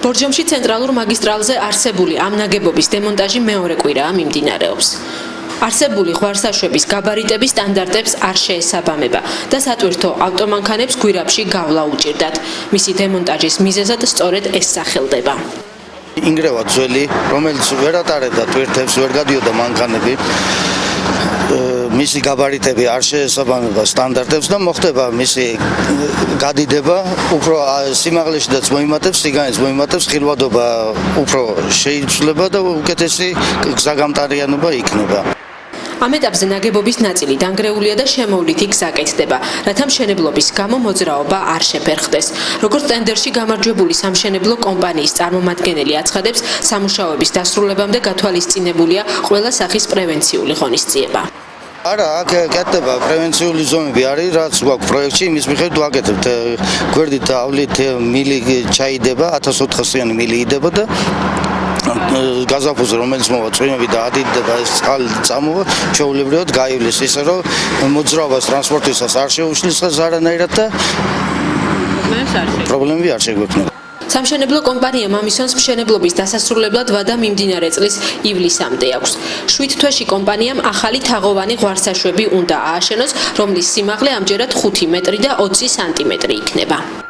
ბორჯომში ცენტრალურ მაგისტრალზე არსებული ამ ნაგებობის დემონტაჟი მეორე კვირაა მიმდინარეობს. არსებული ღვარსაშვების გაბარიტების სტანდარტებს არ შეესაბამება და სატვირთო ავტომანქანებს გვირაბში გავლა უჭირდათ. მისი დემონტაჟის მიზეზად სწორედ ეს სახელდება. ინგრევა ძველი, რომელიც ვერ ატარებდა ტვირთებს, ვერ გადიოდა მანქანები. მისი გაბარიტები არ შეესაბამება სტანდარტებს და მოხდება მისი გადიდება, უფრო სიმაღლეშიც მოიმატებს, სიგანეც მოიმატებს, ხილვადობა უფრო შეიცვლება და უკეთესი გზაგამტარიანობა იქნება. ამ ეტაპზე ნაგებობის ნაწილი დანგრეულია და შემოვლითი გზა კეთდება, რათა მშენებლობის გამო მოძრაობა არ შეფერხდეს. როგორც ტენდერში გამარჯვებული სამშენებლო კომპანიის წარმომადგენელი აცხადებს, სამუშაოების დასრულებამდე გათვალისწინებულია ყველა სახის პრევენციული ღონისძიება. არა, აქ კეთდება პრევენციული ზომები არის, რაც გვაქვს პროექტში, იმის მიხედვით ვაკეთებთ. გვერდით ავლით მილი ჩაიდება, 1400-იანი მილი იდება და გაზაფხულზე რომელიც მოვა წვიმები და ადიდება ეს წყალი წამოვა, ჩვეულებრივად გაივლის ისე რომ მოძრაობას ტრანსპორტისას არ შეუშლის არანაირად და პრობლემები არ შეგვექნება. სამშენებლო კომპანიამ ამისონს მშენებლობის დასასრულებლად ვადა მიმდინარე წლის ივლისამდე აქვს. 7 თვეში კომპანიამ ახალი თაღოვანი ღვარსაშვები უნდა ააშენოს, რომლის სიმაღლე ამჯერად 5 მეტრი და 20 სანტიმეტრი იქნება.